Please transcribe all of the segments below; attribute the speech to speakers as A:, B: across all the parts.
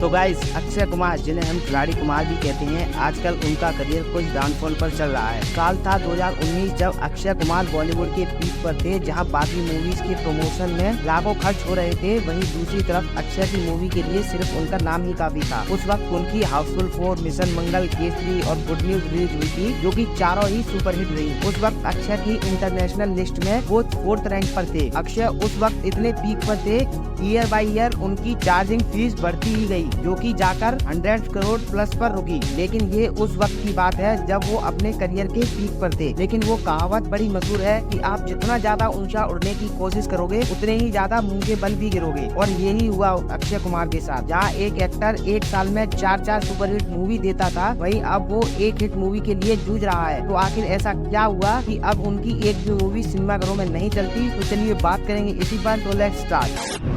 A: तो गाइस, अक्षय कुमार, जिन्हें हम खिलाड़ी कुमार भी कहते हैं, आजकल उनका करियर कुछ डाउनफॉल पर चल रहा है। साल था 2019 जब अक्षय कुमार बॉलीवुड के पीक पर थे, जहां बाकी मूवीज के प्रमोशन में लाखों खर्च हो रहे थे, वहीं दूसरी तरफ अक्षय की मूवी के लिए सिर्फ उनका नाम ही काफी था। उस वक्त उनकी हाउसफुल 4, मिशन मंगल, केसरी और गुड न्यूज रिलीज हुई थी, जो कि चारों ही सुपरहिट रही। उस वक्त अक्षय की इंटरनेशनल लिस्ट में वो 4th रैंक पर थे। अक्षय उस वक्त इतने पीक पर थे, ईयर बाई ईयर उनकी चार्जिंग फीस बढ़ती ही गई, जो कि जाकर 100 करोड़ प्लस पर रुकी। लेकिन ये उस वक्त की बात है जब वो अपने करियर के पीक पर थे। लेकिन वो कहावत बड़ी मशहूर है कि आप जितना ज्यादा ऊंचा उड़ने की कोशिश करोगे, उतने ही ज्यादा मुंह के बल भी गिरोगे। और यही हुआ अक्षय कुमार के साथ। जहाँ एक एक्टर एक साल में 4 सुपरहिट मूवी देता था, वहीं अब वो एक हिट मूवी के लिए जूझ रहा है। तो आखिर ऐसा क्या हुआ कि अब उनकी एक भी मूवी सिनेमाघरों में नहीं चलती? तो चलिए बात करेंगे इसी पर। तो लेट्स स्टार्ट।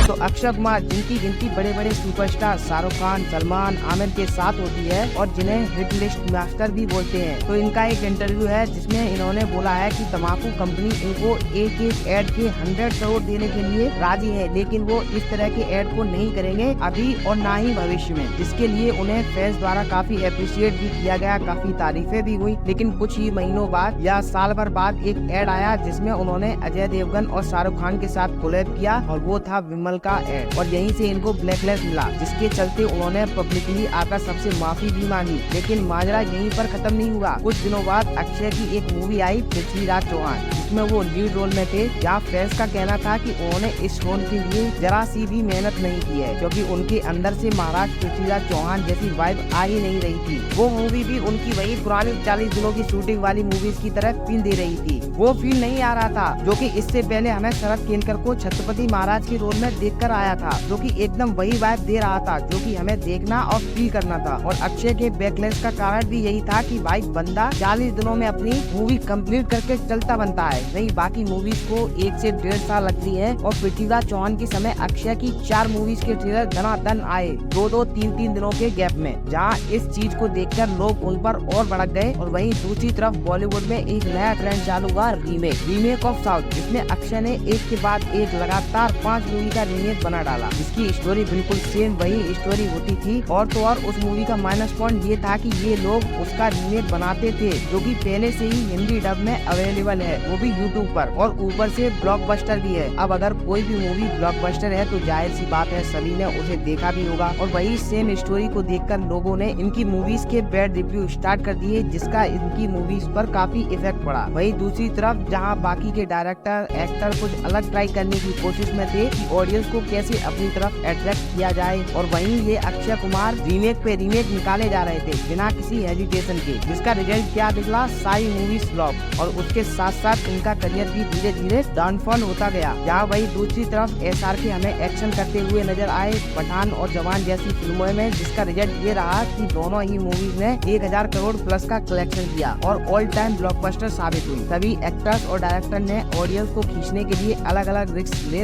A: तो अक्षय कुमार, जिनकी गिनती बड़े बड़े सुपरस्टार शाहरुख खान, सलमान, आमिर के साथ होती है और जिन्हें हिट लिस्ट मास्टर भी बोलते हैं, तो इनका एक इंटरव्यू है जिसमें इन्होंने बोला है कि तम्बाकू कंपनी इनको एक एक ऐड के 100 करोड़ देने के लिए राजी है, लेकिन वो इस तरह के ऐड को नहीं करेंगे अभी और ना ही भविष्य में। इसके लिए उन्हें फैंस द्वारा काफी अप्रिशिएट भी किया गया, काफी तारीफें भी हुई। लेकिन कुछ ही महीनों बाद या साल भर बाद एक ऐड आया जिसमें उन्होंने अजय देवगन और शाहरुख खान के साथ कोलैब किया, और वो था विमल का ऐड। और यहीं से इनको ब्लैकलिस्ट मिला, जिसके चलते उन्होंने पब्लिकली आकर सबसे माफी भी मांगी। लेकिन माजरा यहीं पर खत्म नहीं हुआ। कुछ दिनों बाद अक्षय की एक मूवी आई, पृथ्वीराज चौहान, जिसमें वो लीड रोल में थे। जहाँ फैंस का कहना था कि उन्होंने इस रोल के लिए जरा सी भी मेहनत नहीं की है, क्योंकि उनके अंदर से महाराज पृथ्वीराज चौहान जैसी वाइब आ ही नहीं रही थी। वो मूवी भी उनकी वही पुरानी 40 दिनों की शूटिंग वाली मूवीज की तरह फील दे रही थी। वो फील नहीं आ रहा था जो कि इससे पहले हमें शरद केनकर को छत्रपति महाराज के रोल में देखकर आया था, जो कि एकदम वही वाइब दे रहा था जो कि हमें देखना और फील करना था। और अक्षय के बैकलैश का कारण भी यही था कि भाई बंदा 40 दिनों में अपनी मूवी कंप्लीट करके चलता बनता है, नहीं बाकी मूवीज को 1 से 1.5 साल लगती है। और पृथ्वीराज चौहान के समय अक्षय की 4 मूवीज के ट्रेलर धनाधन आए 2-2, 3-3 दिनों के गैप में, जहाँ इस चीज को देखकर लोग उन पर और भड़क गए। और वहीं दूसरी तरफ बॉलीवुड में एक नया ट्रेंड चालू हुआ, रीमेक ऑफ साउथ, जिसमें अक्षय ने एक के बाद एक लगातार 5 मूवी का रीमेक बना डाला, जिसकी स्टोरी बिल्कुल सेम वही स्टोरी होती थी। और तो और उस मूवी का माइनस पॉइंट ये था कि ये लोग उसका रीमेक बनाते थे जो कि पहले से ही हिंदी डब में अवेलेबल है, वो भी यूट्यूब पर, और ऊपर से ब्लॉकबस्टर भी है। अब अगर कोई भी मूवी ब्लॉकबस्टर है तो जाहिर सी बात है सभी ने उसे देखा भी होगा। और वही सेम स्टोरी को देखकर लोगों ने इनकी मूवीज के बैड रिव्यू स्टार्ट कर दिए, जिसका इनकी मूवीज पर काफी इफेक्ट पड़ा। वही दूसरी तरफ जहाँ बाकी के डायरेक्टर एक्टर कुछ अलग ट्राई करने की कोशिश में थे कि ऑडियंस को कैसे अपनी तरफ अट्रैक्ट किया जाए, और वहीं ये अक्षय कुमार रीमेक पे रीमेक निकाले जा रहे थे बिना किसी हेजिटेशन के, जिसका रिजल्ट क्या निकला? सारी मूवीज फ्लॉप। और उसके साथ साथ इनका करियर भी धीरे धीरे डाउनफॉल होता गया। जहाँ वही दूसरी तरफ SRK हमें एक्शन करते हुए नजर आए पठान और जवान जैसी फिल्मों में, जिसका रिजल्ट ये रहा कि दोनों ही मूवीज ने 1000 करोड़ प्लस का कलेक्शन किया और ऑल टाइम ब्लॉकबस्टर साबित हुई। सभी एक्टर्स और डायरेक्टर ने ऑडियंस को खींचने के लिए अलग अलग रिस्क ले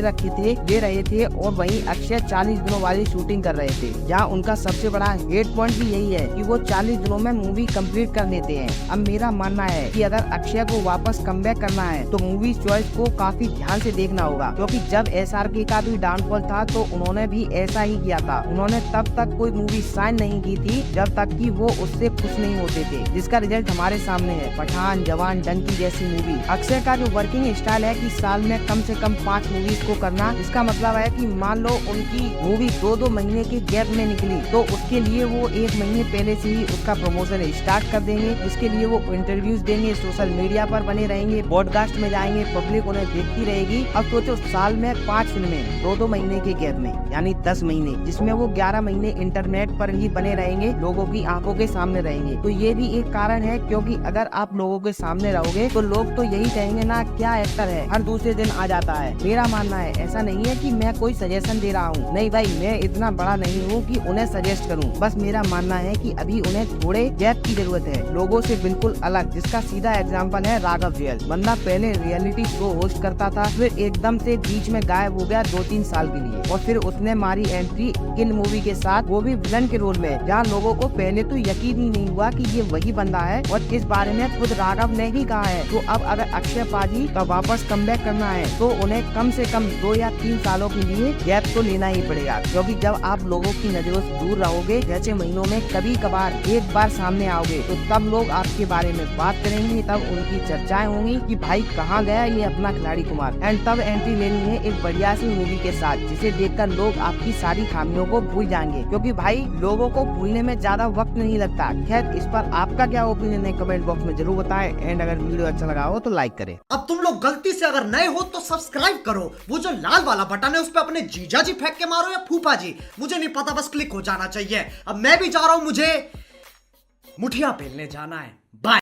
A: रहे थे। और वहीं अक्षय 40 दिनों वाली शूटिंग कर रहे थे, जहां उनका सबसे बड़ा हेट पॉइंट भी यही है कि वो 40 दिनों में मूवी कंप्लीट कर देते हैं। अब मेरा मानना है कि अगर अक्षय को वापस कमबैक करना है तो मूवी चॉइस को काफी ध्यान से देखना होगा, क्योंकि जब SRK का भी डाउनफॉल था तो उन्होंने भी ऐसा ही किया था। उन्होंने तब तक कोई मूवी साइन नहीं की थी जब तक कि वो उससे खुश नहीं होते थे, जिसका रिजल्ट हमारे सामने है, पठान, जवान, डंकी जैसी मूवी। अक्षय का जो वर्किंग स्टाइल है कि साल में कम से कम 5 मूवीज को करना, इसका मतलब है कि मान लो उनकी मूवी 2-2 महीने के गैप में निकली तो उसके लिए वो 1 महीने पहले से ही उसका प्रमोशन स्टार्ट कर देंगे। इसके लिए वो इंटरव्यूज देंगे, सोशल मीडिया पर बने रहेंगे, पॉडकास्ट में जाएंगे, पब्लिक उन्हें देखती रहेगी। अब सोचो साल में 5 फिल्में 2-2 महीने के गैप में, यानी 10 महीने, जिसमें वो 11 महीने इंटरनेट पर ही बने रहेंगे, लोगों की आंखों के सामने रहेंगे। तो ये भी एक कारण है, क्योंकि अगर आप लोगों के सामने रहोगे तो लोग तो यही कहेंगे ना, क्या एक्टर है, हर दूसरे दिन आ जाता है। मेरा मानना है ऐसा नहीं है कि मैं कोई सजेशन दे रहा हूँ, नहीं भाई, मैं इतना बड़ा नहीं हूँ कि उन्हें सजेस्ट करूँ। बस मेरा मानना है कि अभी उन्हें थोड़े गैप की जरूरत है, लोगों से बिल्कुल अलग, जिसका सीधा एग्जांपल है राघव जुएल। बंदा पहले रियलिटी शो होस्ट करता था, फिर एकदम से बीच में गायब हो गया 2-3 साल के लिए, और फिर उसने मारी एंट्री किल मूवी के साथ, वो भी विलन के रोल में, जहाँ लोगों को पहले तो यकीन ही नहीं हुआ कि ये वही बंदा है, और इस बारे में खुद राघव ने ही कहा है। तो अब अगर अक्षय पाजी का वापस कमबैक करना है तो उन्हें कम से कम 2 या 3 सालों के लिए गैप तो लेना ही पड़ेगा, क्योंकि जब आप लोगों की नजरों से दूर रहोगे, जैसे महीनों में कभी कभार एक बार सामने आओगे, तो तब लोग आपके बारे में बात करेंगे, तब उनकी चर्चाएं होंगी कि भाई कहाँ गया ये अपना खिलाड़ी कुमार, एंड तब एंट्री लेनी है एक बढ़िया सी मूवी के साथ, जिसे देखकर लोग आपकी सारी खामियों को भूल जाएंगे, क्योंकि भाई लोगों को भूलने में ज्यादा वक्त नहीं लगता। खैर, इस पर आपका क्या ओपिनियन है कमेंट बॉक्स में जरूर बताएं, एंड अगर वीडियो अच्छा लगा हो तो लाइक करें।
B: अब तुम लोग गलती से अगर नए हो तो सब्सक्राइब करो, वो जो लाल वाला बटन है उस पर अपने जीजा जी फेंक के मारो या फूफा जी, मुझे नहीं पता, बस क्लिक हो जाना चाहिए। अब मैं भी जा रहा हूं, मुझे मुठिया पेलने जाना है। बाय।